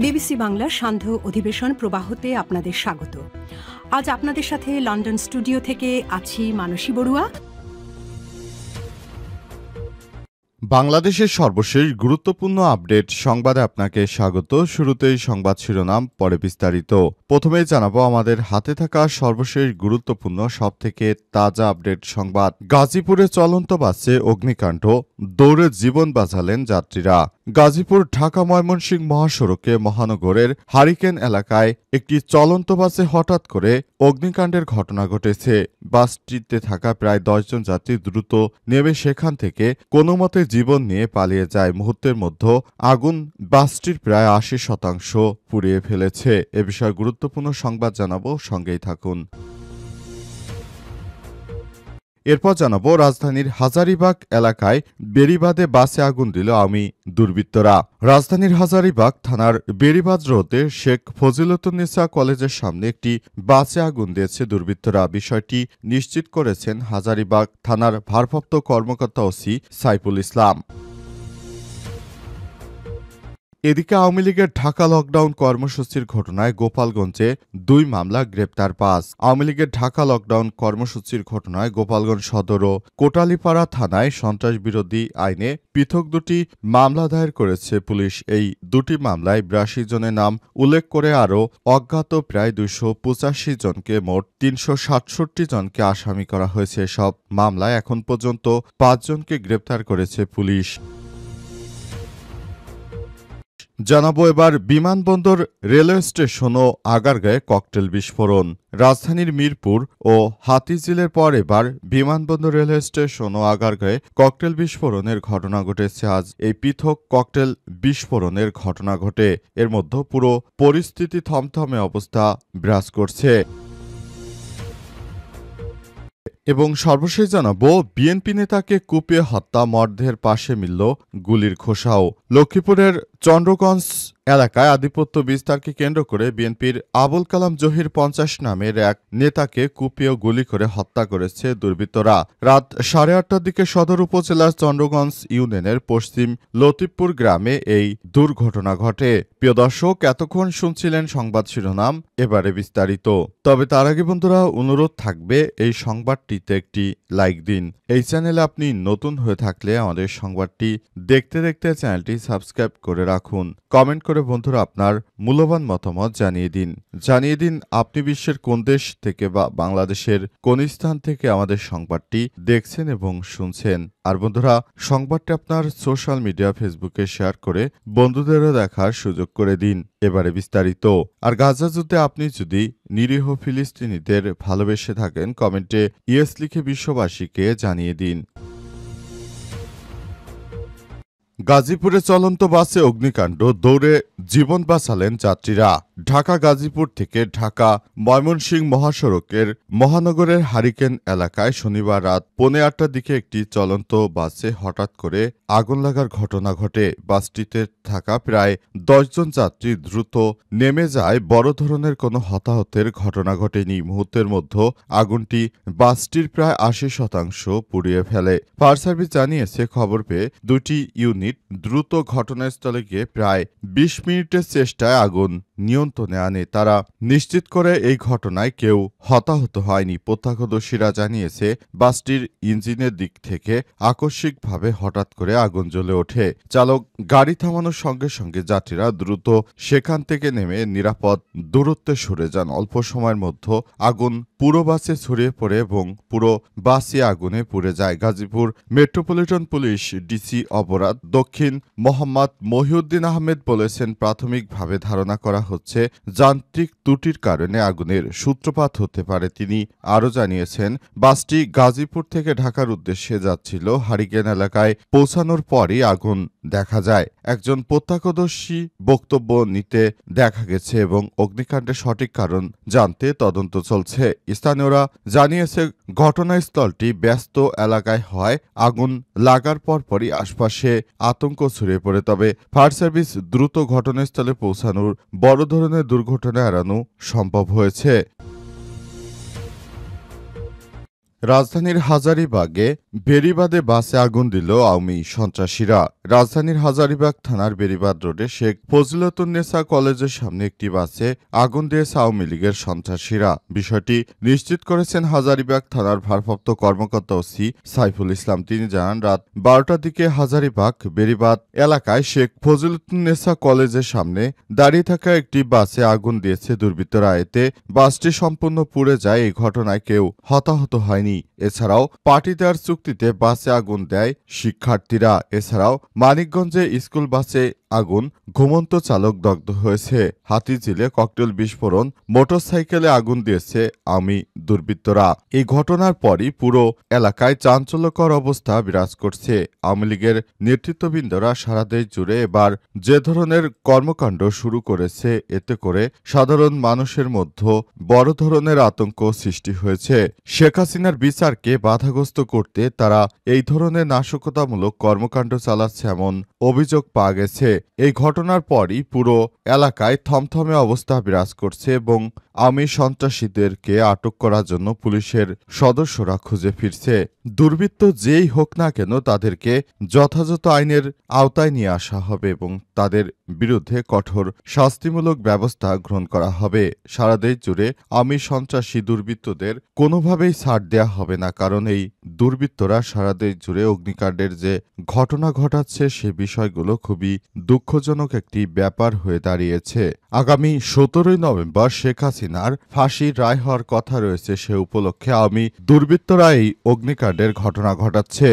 BBC বাংলার সান্ধ্য অধিবেশন প্রবাহতে আপনাদের স্বাগত। আজ আপনাদের সাথে লন্ডন স্টুডিও থেকে আছি মানসী বড়ুয়া। বাংলাদেশের সর্বশেষ গুরুত্বপূর্ণ আপডেট সংবাদে আপনাকে স্বাগত। শুরুতেই সংবাদ শিরোনাম, পরে বিস্তারিত। প্রথমেই জানাবো আমাদের হাতে থাকা সর্বশেষ গুরুত্বপূর্ণ সবথেকে তাজা আপডেট সংবাদ। গাজীপুরে চলন্ত বাসে অগ্নিকাণ্ড, দৌড়ে জীবন বাঁচালেন যাত্রীরা। গাজীপুর ঢাকা ময়মনসিংহ মহাসড়কে মহানগরের হারিকেন এলাকায় একটি চলন্ত বাসে হঠাৎ করে অগ্নিকাণ্ডের ঘটনা ঘটেছে। বাসটিতে থাকা প্রায় 10 জন যাত্রী দ্রুত নেমে সেখান থেকে কোনোমতে জীবন নিয়ে পালিয়ে যায়। মুহূর্তের মধ্যে আগুন বাসটির প্রায় 80% পুড়িয়ে ফেলেছে। এ বিষয়ে গুরুত্বপূর্ণ সংবাদ জানাবো, সঙ্গেই থাকুন। এরপর জানাবো রাজধানীর হাজারীবাগ এলাকায় বেড়িবাঁধে বাসে আগুন দিল আওয়ামী দুর্বৃত্তরা। রাজধানীর হাজারীবাগ থানার বেড়িবাঁধ রোডে শেখ ফজিলতুন্নেসা কলেজের সামনে একটি বাসে আগুন দিয়েছে দুর্বৃত্তরা। বিষয়টি নিশ্চিত করেছেন হাজারীবাগ থানার ভারপ্রাপ্ত কর্মকর্তা ওসি সাইফুল ইসলাম। এদিকে আওয়ামী লীগের ঢাকা লকডাউন কর্মসূচির ঘটনায় গোপালগঞ্জে 2 মামলা, গ্রেপ্তার 5। আওয়ামী লীগের ঢাকা লকডাউন কর্মসূচির ঘটনায় গোপালগঞ্জ সদর ও কোটালীপাড়া থানায় সন্ত্রাস বিরোধী আইনে পৃথক 2টি মামলা দায়ের করেছে পুলিশ। এই 2টি মামলায় 82 জনের নাম উল্লেখ করে আরও অজ্ঞাত প্রায় 285 জনকে, মোট 367 জনকে আসামি করা হয়েছে। সব মামলায় এখন পর্যন্ত 5 জনকে গ্রেপ্তার করেছে পুলিশ। জানাবো এবার বিমানবন্দর, রেলওয়ে স্টেশন ও আগারগাঁয়ে ককটেল বিস্ফোরণ। রাজধানীর মিরপুর ও হাতিঝিলের পর এবার বিমানবন্দর, রেলওয়ে স্টেশন ও আগারগাঁয়ে ককটেল বিস্ফোরণের ঘটনা ঘটেছে। আজ এই পৃথক ককটেল বিস্ফোরণের ঘটনা ঘটে। এর মধ্যে পুরো পরিস্থিতি থমথমে অবস্থা বিরাজ করছে। এবং সর্বশেষ জানাবো বিএনপি নেতাকে কুপিয়ে হত্যা, মরদেহের পাশে মিলল গুলির খোসাও। লক্ষ্মীপুরের চন্দ্রগঞ্জ এলাকায় আধিপত্য বিস্তারকে কেন্দ্র করে বিএনপির আবুল কালাম জহির 50 নামের এক নেতাকে কুপিয়ে গুলি করে হত্যা করেছে দুর্বৃত্তরা। রাত 8:30টার দিকে সদর উপজেলার চন্দ্রগঞ্জ ইউনিয়নের পশ্চিম লতিফপুর গ্রামে এই দুর্ঘটনা ঘটে। প্রিয় দর্শক, এতক্ষণ শুনছিলেন সংবাদ শিরোনাম, এবারে বিস্তারিত। তবে তার আগে বন্ধুরা অনুরোধ থাকবে এই সংবাদটিতে একটি লাইক দিন। এই চ্যানেলে আপনি নতুন হয়ে থাকলে আমাদের সংবাদটি দেখতে দেখতে চ্যানেলটি সাবস্ক্রাইব করে রাখুন। কমেন্ট করে বন্ধুরা আপনার মূল্যবান মতামত জানিয়ে দিন আপনি বিশ্বের কোন দেশ থেকে বা বাংলাদেশের কোন স্থান থেকে আমাদের সংবাদটি দেখছেন এবং শুনছেন। আর বন্ধুরা, সংবাদটি আপনার সোশ্যাল মিডিয়া, ফেসবুকে শেয়ার করে বন্ধুদেরও দেখার সুযোগ করে দিন। এবারে বিস্তারিত। আর গাজা যুদ্ধে আপনি যদি নিরীহ ফিলিস্তিনিদের ভালোবেসে থাকেন, কমেন্টে ইয়েস লিখে বিশ্ববাসীকে জানিয়ে দিন। গাজীপুরে চলন্ত বাসে অগ্নিকাণ্ড, দৌড়ে জীবন বাঁচালেন যাত্রীরা। ঢাকা গাজীপুর থেকে ঢাকা ময়মনসিংহ মহাসড়কের মহানগরের হারিকেন এলাকায় শনিবার রাত 8:45টার দিকে একটি চলন্ত বাসে হঠাৎ করে আগুন লাগার ঘটনা ঘটে। বাসটিতে থাকা প্রায় 10 জন যাত্রী দ্রুত নেমে যায়। বড় ধরনের কোনো হতাহতের ঘটনা ঘটেনি। মুহূর্তের মধ্যে আগুনটি বাসটির প্রায় 80% পুড়িয়ে ফেলে। ফায়ার সার্ভিস জানিয়েছে, খবর পেয়ে 2টি ইউনিট দ্রুত ঘটনাস্থলে গিয়ে প্রায় 20 মিনিটের চেষ্টায় আগুন নিয়ন্ত্রণে আনে। তারা নিশ্চিত করে এই ঘটনায় কেউ হতাহত হয়নি। প্রত্যক্ষদর্শীরা জানিয়েছে, বাসটির ইঞ্জিনের দিক থেকে আকস্মিকভাবে হঠাৎ করে আগুন জ্বলে ওঠে। চালক গাড়ি থামানোর সঙ্গে সঙ্গে যাত্রীরা দ্রুত সেখান থেকে নেমে নিরাপদ দূরত্বে সরে যান। অল্প সময়ের মধ্যে আগুন পুরো বাসে ছড়িয়ে পড়ে এবং পুরো বাসই আগুনে পুড়ে যায়। গাজীপুর মেট্রোপলিটন পুলিশ ডিসি অপরাধ দক্ষিণ মোহাম্মদ মহিউদ্দিন আহমেদ বলেছেন, প্রাথমিকভাবে ধারণা করা হচ্ছে যান্ত্রিক ত্রুটির কারণে আগুনের সূত্রপাত হতে পারে। তিনি আরও জানিয়েছেন, বাসটি গাজীপুর থেকে ঢাকার উদ্দেশ্যে যাচ্ছিল। হারিকেন এলাকায় পৌঁছানোর পরই আগুন দেখা যায়। একজন প্রত্যক্ষদর্শী বক্তব্য নিতে দেখা গেছে এবং অগ্নিকাণ্ডের সঠিক কারণ জানতে তদন্ত চলছে। স্থানীয়রা জানিয়েছে, ঘটনাস্থলটি ব্যস্ত এলাকায় হয়। আগুন লাগার পরপরই আশপাশে আতঙ্ক ছড়িয়ে পড়ে। তবে ফায়ার সার্ভিস দ্রুত ঘটনাস্থলে পৌঁছানোর বড় ধরনের দুর্ঘটনা এড়ানো সম্ভব হয়েছে। রাজধানীর হাজারীবাগে বেড়িবাঁধে বাসে আগুন দিল আওয়ামী সন্ত্রাসীরা। রাজধানীর হাজারীবাগ থানার বেড়িবাঁধ রোডে শেখ ফজিলাতুন্নেসা কলেজের সামনে একটি বাসে আগুন দিয়েছে আওয়ামী লীগের সন্ত্রাসীরা। বিষয়টি নিশ্চিত করেছেন হাজারীবাগ থানার ভারপ্রাপ্ত কর্মকর্তা ওসি সাইফুল ইসলাম। তিনি জানান, রাত 12টার দিকে হাজারীবাগ বেড়িবাঁধ এলাকায় শেখ ফজিলাতুন্নেসা কলেজের সামনে দাঁড়িয়ে থাকা একটি বাসে আগুন দিয়েছে দুর্বৃত্তরা। এতে বাসটি সম্পূর্ণ পুড়ে যায়। এই ঘটনায় কেউ হতাহত হয়নি। এছাড়াও পাটিদার চুক্তিতে বাসে আগুন দেয় শিক্ষার্থীরা। এছাড়াও মানিকগঞ্জে স্কুল বাসে আগুন, ঘুমন্ত চালক দগ্ধ হয়েছে। হাতিঝিলে ককটেল বিস্ফোরণ, মোটরসাইকেলে আগুন দিয়েছে আওয়ামী দুর্বৃত্তরা। এই ঘটনার পরই পুরো এলাকায় চাঞ্চল্যকর অবস্থা বিরাজ করছে। আওয়ামী লীগের নেতৃত্ববৃন্দরা সারা দেশ জুড়ে এবার যে ধরনের কর্মকাণ্ড শুরু করেছে, এতে করে সাধারণ মানুষের মধ্যে বড় ধরনের আতঙ্ক সৃষ্টি হয়েছে। শেখ হাসিনার বিচারকে বাধাগ্রস্ত করতে তারা এই ধরনের নাশকতামূলক কর্মকাণ্ড চালাচ্ছে এমন অভিযোগ পাওয়া গেছে। এই ঘটনার পরই পুরো এলাকায় থমথমে অবস্থা বিরাজ করছে এবং আওয়ামী সন্ত্রাসীদেরকে আটক করার জন্য পুলিশের সদস্যরা খুঁজে ফিরছে। দুর্বৃত্ত যেই হোক না কেন, তাদেরকে যথাযথ আইনের আওতায় নিয়ে আসা হবে এবং তাদের বিরুদ্ধে কঠোর শাস্তিমূলক ব্যবস্থা গ্রহণ করা হবে। সারা দেশ জুড়ে আওয়ামী সন্ত্রাসী দুর্বৃত্তদের কোনোভাবেই ছাড় দেয়া হবে না, কারণ এই দুর্বৃত্তরা সারা দেশ জুড়ে অগ্নিকাণ্ডের যে ঘটনা ঘটাচ্ছে, সে বিষয়গুলো খুবই দুঃখজনক একটি ব্যাপার হয়ে দাঁড়িয়েছে। আগামী 17 নভেম্বর শেখ হাসিনার ফাঁসির রায় হওয়ার কথা রয়েছে। সে উপলক্ষে আওয়ামী দুর্বৃত্তরা এই অগ্নিকাণ্ডের ঘটনা ঘটাচ্ছে।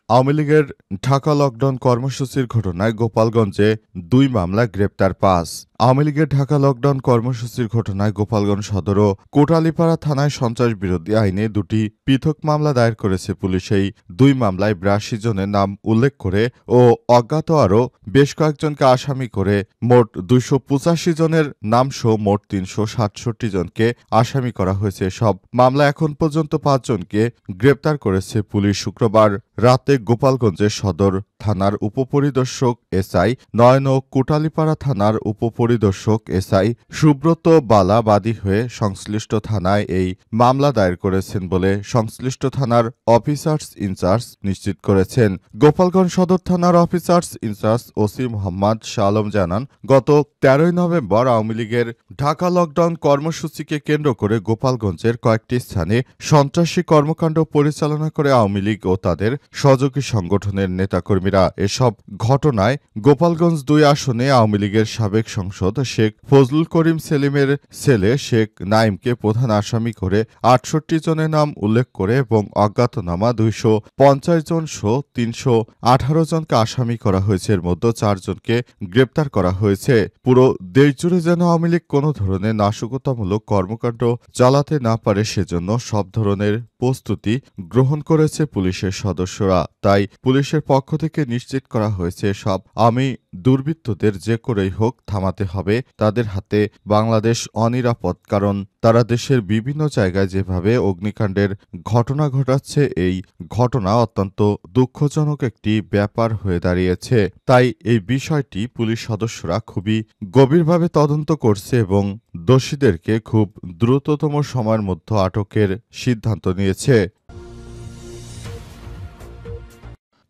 আওয়ামী লীগের ঢাকা লকডাউন কর্মসূচির ঘটনায় গোপালগঞ্জে 2 মামলা গ্রেপ্তার 5। আওয়ামী লীগের ঢাকা লকডাউন কর্মসূচির ঘটনায় গোপালগঞ্জ সদর ও কোটালীপাড়া থানায় সন্ত্রাস বিরোধী আইনে 2টি পৃথক মামলা দায়ের করেছে পুলিশ। এই 2 মামলায় 82 জনের নাম উল্লেখ করে ও অজ্ঞাত আরও বেশ কয়েকজনকে আসামি করে মোট 285 জনের নামসহ মোট 367 জনকে আসামি করা হয়েছে। সব মামলা এখন পর্যন্ত 5 জনকে গ্রেপ্তার করেছে পুলিশ। শুক্রবার রাতে গোপালগঞ্জের সদর থানার উপপরিদর্শক এসআই নয়ন ও কোটালীপাড়া থানার উপপরিদর্শক এসআই সুব্রত বালা বাদী হয়ে সংশ্লিষ্ট থানায় এই মামলা দায়ের করেছেন বলে সংশ্লিষ্ট থানার অফিসার্স ইনচার্জ নিশ্চিত করেছেন। গোপালগঞ্জ সদর থানার officers in-charge OC Mohammad Shah Alam জানান, গত 13 নভেম্বর আওয়ামী লীগের ঢাকা লকডাউন কর্মসূচিকে কেন্দ্র করে গোপালগঞ্জের কয়েকটি স্থানে সন্ত্রাসী কর্মকাণ্ড পরিচালনা করে আওয়ামী লীগ ও তাদের সহযোগী সংগঠনের নেতাকর্মীরা। এসব ঘটনায় গোপালগঞ্জ 2 আসনে আওয়ামী লীগের সাবেক সংসদ শেখ ফজলুল করিম সেলিমের ছেলে শেখ নাইমকে প্রধান আসামি করে 68 জনের নাম উল্লেখ করে এবং অজ্ঞাতনামা 250 জন সহ 318 জনকে আসামি করা হয়েছে। এর মধ্যে 4 জনকে গ্রেপ্তার করা হয়েছে। পুরো দেশ জুড়ে যেন আওয়ামী লীগ কোনো ধরনের নাশকতামূলক কর্মকাণ্ড চালাতে না পারে, সেজন্য সব ধরনের প্রস্তুতি গ্রহণ করেছে পুলিশের সদস্যরা। তাই পুলিশের পক্ষ থেকে নিশ্চিত করা হয়েছে, সব আওয়ামী দুর্বৃত্তদের যে করেই হোক থামাতে হবে। তাদের হাতে বাংলাদেশ অনিরাপদ, কারণ তারা দেশের বিভিন্ন জায়গায় যেভাবে অগ্নিকাণ্ডের ঘটনা ঘটাচ্ছে, এই ঘটনা অত্যন্ত দুঃখজনক একটি ব্যাপার হয়ে দাঁড়িয়েছে। তাই এই বিষয়টি পুলিশ সদস্যরা খুবই গভীরভাবে তদন্ত করছে এবং দোষীদেরকে খুব দ্রুততম সময়ের মধ্যে আটকের সিদ্ধান্ত নিয়েছে।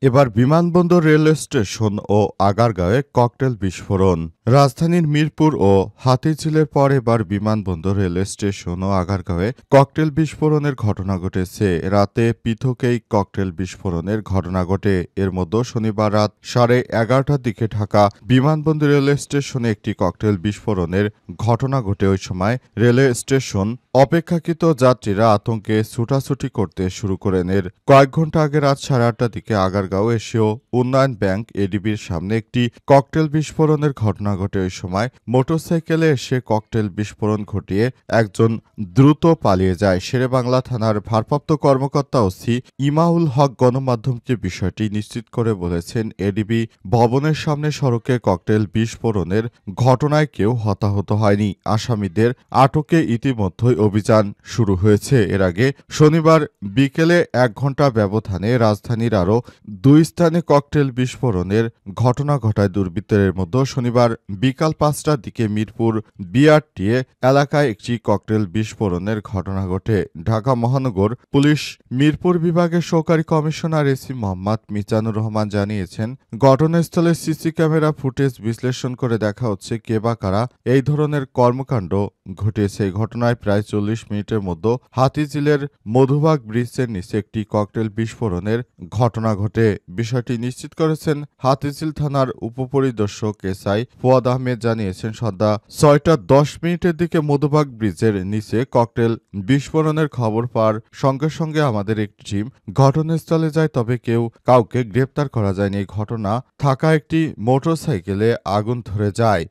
এবার বিমানবন্দর, রেল স্টেশন ও আগারগাঁওয়ে ককটেল বিস্ফোরণ। রাজধানীর মিরপুর ও হাতিঝিলের পর এবার বিমানবন্দর, রেল স্টেশন ও আগারগাঁওয়ে ককটেল বিস্ফোরণের ঘটনা ঘটেছে। রাতে পৃথক এই ককটেল বিস্ফোরণের ঘটনা ঘটে। এর মধ্যে শনিবার রাত 11:30টার দিকে ঢাকা বিমানবন্দর রেল স্টেশনে একটি ককটেল বিস্ফোরণের ঘটনা ঘটে। ওই সময় রেল স্টেশন অপেক্ষাকৃত যাত্রীরা আতঙ্কে ছুটাছুটি করতে শুরু করেন। এর কয়েক ঘন্টা আগে রাত 8:30টার দিকে আগারগাঁও এশীয় উন্নয়ন ব্যাংক এডিবির সামনে একটি ককটেল বিস্ফোরণের ঘটনা ঘটে। ওই সময় মোটরসাইকেলে এসে ককটেল বিস্ফোরণ ঘটিয়ে একজন দ্রুত পালিয়ে যায়। শেরেবাংলা থানার ভারপ্রাপ্ত কর্মকর্তা ওসি ইমাউল হক গণমাধ্যমকে বিষয়টি নিশ্চিত করে বলেছেন, এডিবি ভবনের সামনে সড়কে ককটেল বিস্ফোরণের ঘটনায় কেউ হতাহত হয়নি। আসামিদের আটকে ইতিমধ্যেই অভিযান শুরু হয়েছে। এর আগে শনিবার বিকেলে 1 ঘন্টা ব্যবধানে রাজধানীর আরও 2 স্থানে ককটেল বিস্ফোরণের ঘটনা ঘটায় দুর্বৃত্তদের মধ্যে। শনিবার বিকাল ৫টার দিকে মিরপুর বিআরটিএ এলাকায় একটি ককটেল বিস্ফোরণের ঘটনা ঘটে। ঢাকা মহানগর পুলিশ মিরপুর বিভাগের সহকারী কমিশনার এসি মোহাম্মদ মিজানুর রহমান জানিয়েছেন, ঘটনাস্থলে সিসি ক্যামেরা ফুটেজ বিশ্লেষণ করে দেখা হচ্ছে কে বা কারা এই ধরনের কর্মকাণ্ড ঘটিয়েছে। এই ঘটনায় প্রায় ৪০ মিনিটের মধ্যে হাতিঝিলের মধুবাগ ব্রিজের নিচে একটি ককটেল বিস্ফোরণের ঘটনা ঘটে। বিষয়টি নিশ্চিত করেছেন হাতিঝিল থানার উপপরিদর্শক এসআই ফুয়াদ আহমেদ। জানিয়েছেন, সন্ধ্যা ৬টা ১০ মিনিটের দিকে মধুবাগ ব্রিজের নিচে ককটেল বিস্ফোরণের খবর পাওয়ার সঙ্গে সঙ্গে আমাদের একটি টিম ঘটনাস্থলে যায়, তবে কাউকে গ্রেপ্তার করা যায়নি। এই ঘটনা থাকা একটি মোটরসাইকেলে আগুন ধরে যায়।